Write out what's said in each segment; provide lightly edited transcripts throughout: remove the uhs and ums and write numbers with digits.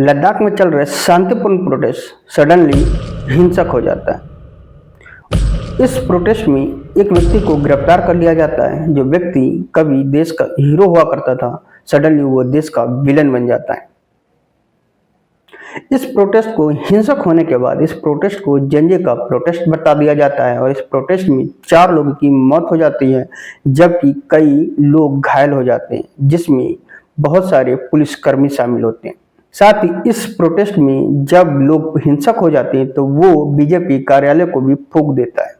लद्दाख में चल रहे शांतिपूर्ण प्रोटेस्ट सडनली हिंसक हो जाता है। इस प्रोटेस्ट में एक व्यक्ति को गिरफ्तार कर लिया जाता है। जो व्यक्ति कभी देश का हीरो हुआ करता था, सडनली वो देश का विलन बन जाता है। इस प्रोटेस्ट को हिंसक होने के बाद इस प्रोटेस्ट को जंजे का प्रोटेस्ट बता दिया जाता है और इस प्रोटेस्ट में 4 लोगों की मौत हो जाती है, जबकि कई लोग घायल हो जाते हैं, जिसमें बहुत सारे पुलिसकर्मी शामिल होते हैं। साथ ही इस प्रोटेस्ट में जब लोग हिंसक हो जाते हैं तो वो बीजेपी कार्यालय को भी फूंक देता है।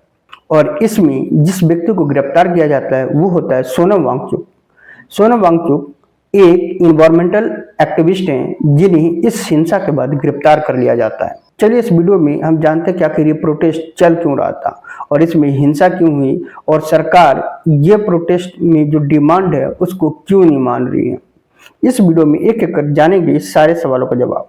और इसमें जिस व्यक्ति को गिरफ्तार किया जाता है वो होता है सोनम वांगचुक। सोनम वांगचुक एक इन्वायरमेंटल एक्टिविस्ट हैं जिन्हें इस हिंसा के बाद गिरफ्तार कर लिया जाता है। चलिए इस वीडियो में हम जानते हैं कि आखिर ये प्रोटेस्ट चल क्यों रहा था और इसमें हिंसा क्यों हुई और सरकार ये प्रोटेस्ट में जो डिमांड है उसको क्यों नहीं मान रही है। इस वीडियो में एक एक कर जानेंगे इस सारे सवालों का जवाब।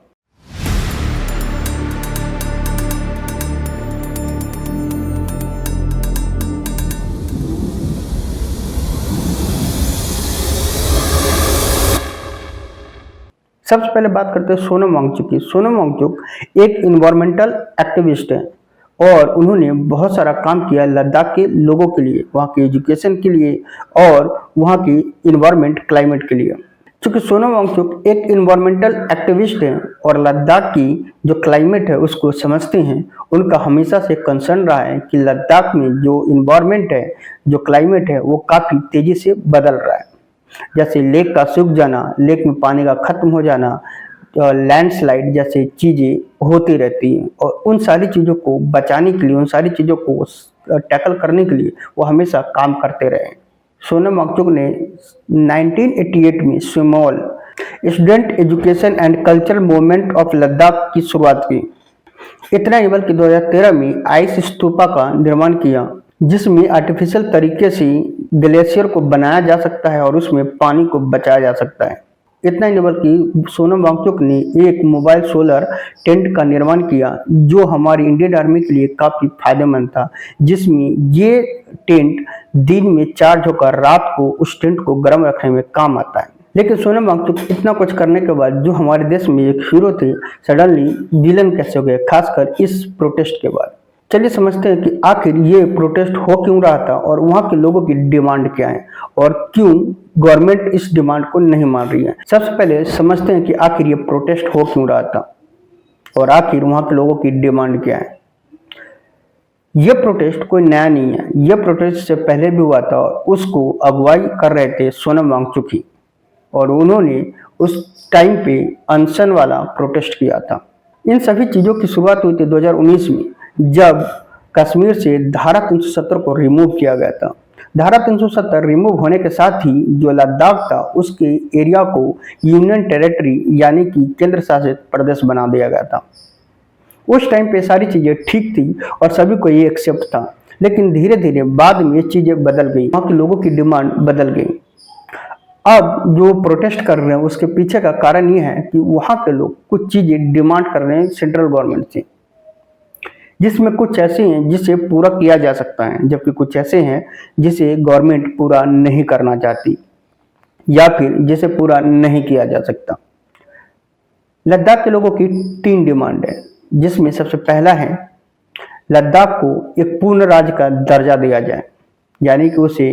सबसे पहले बात करते हैं सोनम वांगचुक की। सोनम वांगचुक एक इन्वायरमेंटल एक्टिविस्ट है और उन्होंने बहुत सारा काम किया लद्दाख के लोगों के लिए, वहाँ के एजुकेशन के लिए और वहाँ की इन्वायरमेंट क्लाइमेट के लिए। चूँकि सोनम वांगचुक एक इन्वायरमेंटल एक्टिविस्ट हैं और लद्दाख की जो क्लाइमेट है उसको समझते हैं, उनका हमेशा से कंसर्न रहा है कि लद्दाख में जो इन्वायरमेंट है, जो क्लाइमेट है, वो काफ़ी तेज़ी से बदल रहा है। जैसे लेक का सूख जाना, लेक में पानी का खत्म हो जाना, लैंडस्लाइड जैसे चीज़ें होती रहती हैं और उन सारी चीज़ों को बचाने के लिए, उन सारी चीज़ों को टैकल करने के लिए वो हमेशा काम करते रहे। सोनम वांगचुक ने 1988 में small student education and cultural movement of Ladakh की शुरुआत की। इतना ही बल्कि 2013 में आइस स्तूपा का निर्माण किया, जिसमें आर्टिफिशियल तरीके से ग्लेशियर को बनाया जा सकता है और उसमें पानी को बचाया जा सकता है। इतना ही नहीं बल्कि सोनम वांगचुक ने एक मोबाइल सोलर टेंट का निर्माण किया जो हमारी इंडियन आर्मी के लिए काफ़ी फायदेमंद था, जिसमें ये टेंट दिन में चार्ज होकर रात को उस टेंट को गर्म रखने में काम आता है। लेकिन सोनम वांगचुक इतना कुछ करने के बाद जो हमारे देश में एक हीरो थे, सडनली विलन कैसे हो गए, खासकर इस प्रोटेस्ट के बाद। चलिए समझते हैं कि आखिर ये प्रोटेस्ट हो क्यों रहा था और वहाँ के लोगों की डिमांड क्या है और क्यों गवर्नमेंट इस डिमांड को नहीं मान रही है। सबसे पहले समझते हैं कि आखिर ये प्रोटेस्ट हो क्यों रहा था और आखिर वहाँ के लोगों की डिमांड क्या है। ये प्रोटेस्ट कोई नया नहीं है, ये प्रोटेस्ट से पहले भी हुआ था और उसको अगुवाई कर रहे थे सोनम वांगचुक ही, और उन्होंने उस टाइम पे अनशन वाला प्रोटेस्ट किया था। इन सभी चीज़ों की शुरुआत हुई थी 2019 में, जब कश्मीर से धारा 370 को रिमूव किया गया था। धारा 370 रिमूव होने के साथ ही जो लद्दाख था उसके एरिया को यूनियन टेरिटरी यानी कि केंद्र शासित प्रदेश बना दिया गया था। उस टाइम पे सारी चीज़ें ठीक थी और सभी को ये एक्सेप्ट था, लेकिन धीरे धीरे बाद में ये चीज़ें बदल गई, वहाँ के लोगों की डिमांड बदल गई। अब जो प्रोटेस्ट कर रहे हैं उसके पीछे का कारण ये है कि वहाँ के लोग कुछ चीज़ें डिमांड कर रहे हैं सेंट्रल गवर्नमेंट से, जिसमें कुछ ऐसे हैं जिसे पूरा किया जा सकता है, जबकि कुछ ऐसे हैं जिसे गवर्नमेंट पूरा नहीं करना चाहती या फिर जिसे पूरा नहीं किया जा सकता। लद्दाख के लोगों की 3 डिमांड है, जिसमें सबसे पहला है लद्दाख को एक पूर्ण राज्य का दर्जा दिया जाए, यानी कि उसे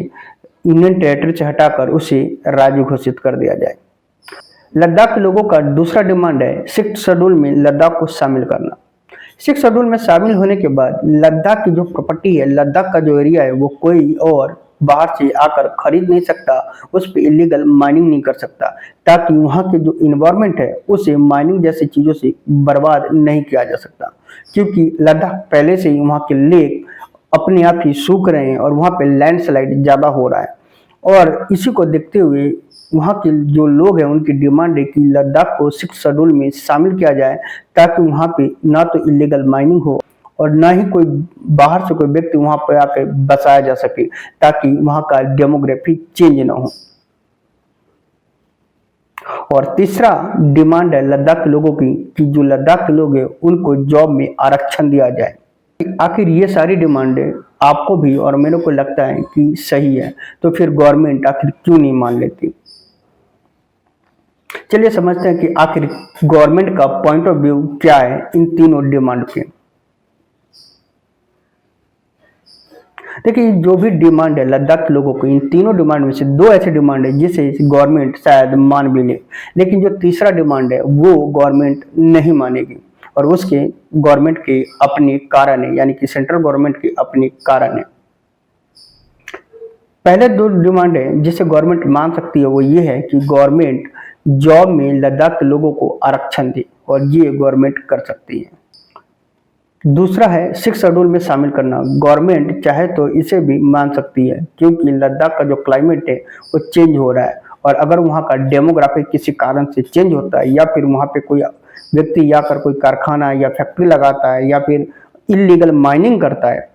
यूनियन टेरिटरी से हटाकर उसे राज्य घोषित कर दिया जाए। लद्दाख के लोगों का दूसरा डिमांड है 6th शेड्यूल में लद्दाख को शामिल करना। 6th शेड्यूल में शामिल होने के बाद लद्दाख की जो प्रॉपर्टी है, लद्दाख का जो एरिया है, वो कोई और बाहर से आकर खरीद नहीं सकता, उस पर इलीगल माइनिंग नहीं कर सकता, ताकि वहाँ के जो इन्वायरमेंट है उसे माइनिंग जैसी चीज़ों से बर्बाद नहीं किया जा सकता। क्योंकि लद्दाख पहले से ही वहाँ के लेक अपने आप ही सूख रहे हैं और वहाँ पे लैंडस्लाइड ज़्यादा हो रहा है, और इसी को देखते हुए वहाँ के जो लोग हैं उनकी डिमांड है कि लद्दाख को 6th शेड्यूल में शामिल किया जाए, ताकि वहाँ पे ना तो इलीगल माइनिंग हो और ना ही कोई बाहर से कोई व्यक्ति वहाँ पर आकर बसाया जा सके, ताकि वहाँ का डेमोग्राफी चेंज ना हो। और तीसरा डिमांड है लद्दाख के लोगों की कि जो लद्दाख के लोग हैं उनको जॉब में आरक्षण दिया जाए। आखिर ये सारी डिमांडें आपको भी और मेरे को लगता है कि सही है, तो फिर गवर्नमेंट आखिर क्यों नहीं मान लेती। चलिए समझते हैं कि आखिर गवर्नमेंट का पॉइंट ऑफ व्यू क्या है इन तीनों डिमांड पे। देखिए जो भी डिमांड है लद्दाख के लोगों को, इन तीनों डिमांड में से दो ऐसे डिमांड है जिसे गवर्नमेंट शायद मान भी ले, लेकिन जो तीसरा डिमांड है वो गवर्नमेंट नहीं मानेगी और उसके गवर्नमेंट के अपने कारण है, यानी कि सेंट्रल गवर्नमेंट के अपने कारण है। पहले दो डिमांड है जिसे गवर्नमेंट मान सकती है वो ये है कि गवर्नमेंट जॉब में लद्दाख के लोगों को आरक्षण दे, और ये गवर्नमेंट कर सकती है। दूसरा है 6 शेड्यूल में शामिल करना। गवर्नमेंट चाहे तो इसे भी मान सकती है क्योंकि लद्दाख का जो क्लाइमेट है वो चेंज हो रहा है, और अगर वहाँ का डेमोग्राफी किसी कारण से चेंज होता है या फिर वहाँ पे कोई व्यक्ति या कर कोई कारखाना या फैक्ट्री लगाता है या फिर इलीगल माइनिंग करता है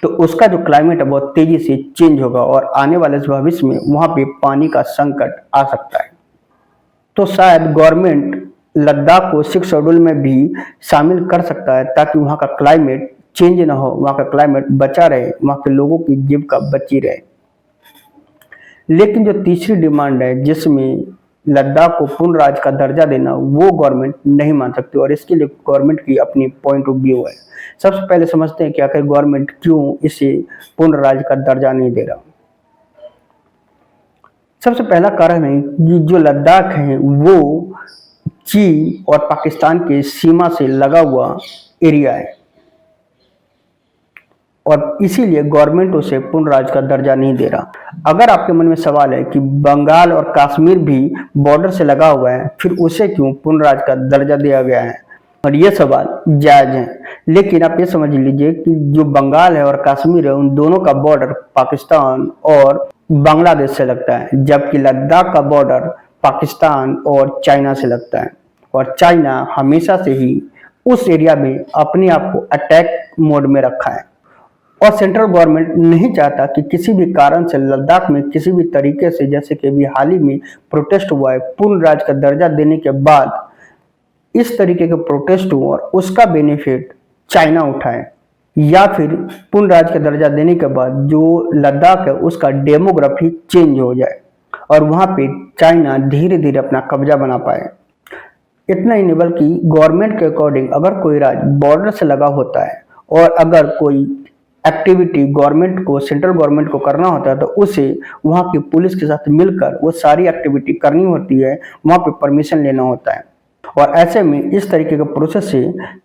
तो उसका जो क्लाइमेट है बहुत तेजी से चेंज होगा और आने वाले भविष्य में वहाँ पे पानी का संकट आ सकता है। तो शायद गवर्नमेंट लद्दाख को 6 शेड्यूल में भी शामिल कर सकता है ताकि वहाँ का क्लाइमेट चेंज ना हो, वहाँ का क्लाइमेट बचा रहे, वहाँ के लोगों की जीविका बची रहे। लेकिन जो तीसरी डिमांड है जिसमें लद्दाख को पूर्ण राज्य का दर्जा देना, वो गवर्नमेंट नहीं मान सकती और इसके लिए गवर्नमेंट की अपनी पॉइंट ऑफ व्यू है। सबसे पहले समझते हैं कि आखिर गवर्नमेंट क्यों इसे पूर्ण राज्य का दर्जा नहीं दे रहा। सबसे पहला कारण है कि जो लद्दाख है वो चीन और पाकिस्तान की सीमा से लगा हुआ एरिया है और इसीलिए गवर्नमेंट उसे पूर्ण राज्य का दर्जा नहीं दे रहा। अगर आपके मन में सवाल है कि बंगाल और कश्मीर भी बॉर्डर से लगा हुआ है, फिर उसे क्यों पूर्ण राज्य का दर्जा दिया गया है, और ये सवाल जायज है। लेकिन आप ये समझ लीजिए कि जो बंगाल है और कश्मीर है उन दोनों का बॉर्डर पाकिस्तान और बांग्लादेश से लगता है, जबकि लद्दाख का बॉर्डर पाकिस्तान और चाइना से लगता है, और चाइना हमेशा से ही उस एरिया में अपने आप को अटैक मोड में रखा है और सेंट्रल गवर्नमेंट नहीं चाहता कि किसी भी कारण से लद्दाख में किसी भी तरीके से, जैसे कि अभी हाल ही में प्रोटेस्ट हुआ है, पूर्ण राज्य का दर्जा देने के बाद इस तरीके के प्रोटेस्ट हुआ और उसका बेनिफिट चाइना उठाए, या फिर पूर्ण राज्य का दर्जा देने के बाद जो लद्दाख है उसका डेमोग्राफी चेंज हो जाए और वहां पे चाइना धीरे धीरे अपना कब्जा बना पाए। इतना ही नहीं बल्कि गवर्नमेंट के अकॉर्डिंग अगर कोई राज्य बॉर्डर से लगा होता है और अगर कोई एक्टिविटी गवर्नमेंट को, सेंट्रल गवर्नमेंट को करना होता है तो उसे वहाँ की पुलिस के साथ मिलकर वो सारी एक्टिविटी करनी होती है, वहाँ पे परमिशन लेना होता है और ऐसे में इस तरीके के प्रोसेस से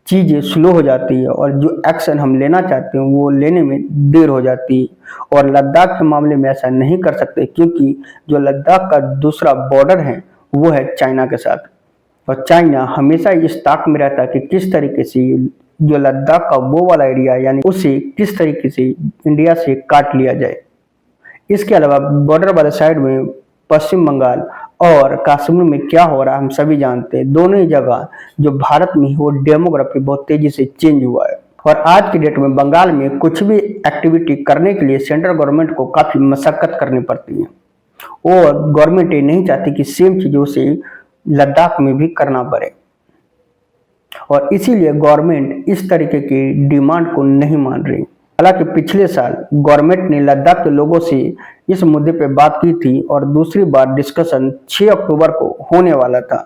चीज़ें स्लो हो जाती है और जो एक्शन हम लेना चाहते हैं वो लेने में देर हो जाती है। और लद्दाख के मामले में ऐसा नहीं कर सकते क्योंकि जो लद्दाख का दूसरा बॉर्डर है वो है चाइना के साथ, और चाइना हमेशा इस ताक में रहता है कि किस तरीके से जो लद्दाख का वो वाला एरिया यानी उसे किस तरीके से इंडिया से काट लिया जाए। इसके अलावा बॉर्डर वाले साइड में पश्चिम बंगाल और कश्मीर में क्या हो रहा है हम सभी जानते हैं। दोनों ही जगह जो भारत में वो डेमोग्राफी बहुत तेजी से चेंज हुआ है और आज की डेट में बंगाल में कुछ भी एक्टिविटी करने के लिए सेंट्रल गवर्नमेंट को काफी मशक्कत करनी पड़ती है और गवर्नमेंट ये नहीं चाहती कि सेम चीजों से लद्दाख में भी करना पड़े, और इसीलिए गवर्नमेंट इस तरीके की डिमांड को नहीं मान रही। हालांकि पिछले साल गवर्नमेंट ने लद्दाख के लोगों से इस मुद्दे पे बात की थी और दूसरी बार डिस्कशन 6 अक्टूबर को होने वाला था,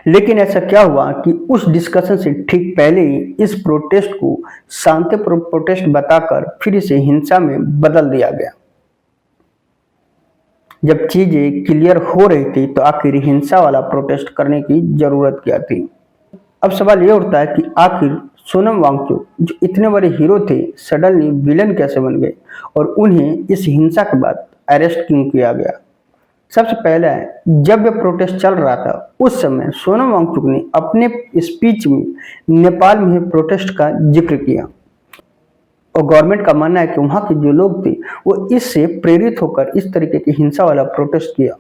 लेकिन ऐसा क्या हुआ कि उस डिस्कशन से ठीक पहले ही इस प्रोटेस्ट को शांतिपूर्ण प्रोटेस्ट बताकर फिर इसे हिंसा में बदल दिया गया। जब चीजें क्लियर हो रही थी तो आखिर हिंसा वाला प्रोटेस्ट करने की जरूरत क्या थी। अब सवाल ये उठता है कि आखिर सोनम वांगचुक जो इतने बड़े हीरो थे सडनली विलन कैसे बन गए और उन्हें इस हिंसा के बाद अरेस्ट क्यों किया गया। सबसे पहला है, जब यह प्रोटेस्ट चल रहा था उस समय सोनम वांगचुक ने अपने स्पीच में नेपाल में प्रोटेस्ट का जिक्र किया और गवर्नमेंट का मानना है कि वहाँ के जो लोग थे वो इससे प्रेरित होकर इस तरीके की हिंसा वाला प्रोटेस्ट किया।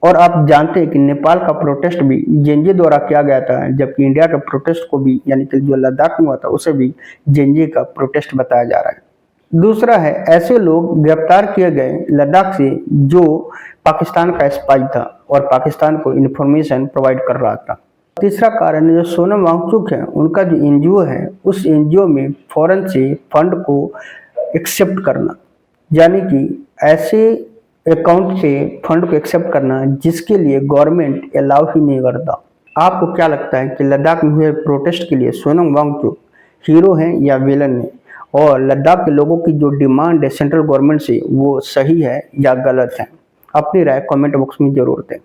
और आप जानते हैं कि नेपाल का प्रोटेस्ट भी जेएनजे द्वारा किया गया था, जबकि इंडिया के प्रोटेस्ट को भी यानी कि जो लद्दाख में हुआ था उसे भी जेएनजे का प्रोटेस्ट बताया जा रहा है। दूसरा है, ऐसे लोग गिरफ्तार किए गए लद्दाख से जो पाकिस्तान का स्पाई था और पाकिस्तान को इंफॉर्मेशन प्रोवाइड कर रहा था। तीसरा कारण जो सोनम वांगचुक है उनका जो एनजीओ है उस एनजीओ में फॉरेन से फंड को एक्सेप्ट करना, यानी कि ऐसे अकाउंट से फंड को एक्सेप्ट करना, जिसके लिए गवर्नमेंट अलाउ ही नहीं करता। आपको क्या लगता है कि लद्दाख में हुए प्रोटेस्ट के लिए सोनम वांगचुक हीरो हैं या विलन हैं? और लद्दाख के लोगों की जो डिमांड है सेंट्रल गवर्नमेंट से, वो सही है या गलत है? अपनी राय कमेंट बॉक्स में जरूर दें।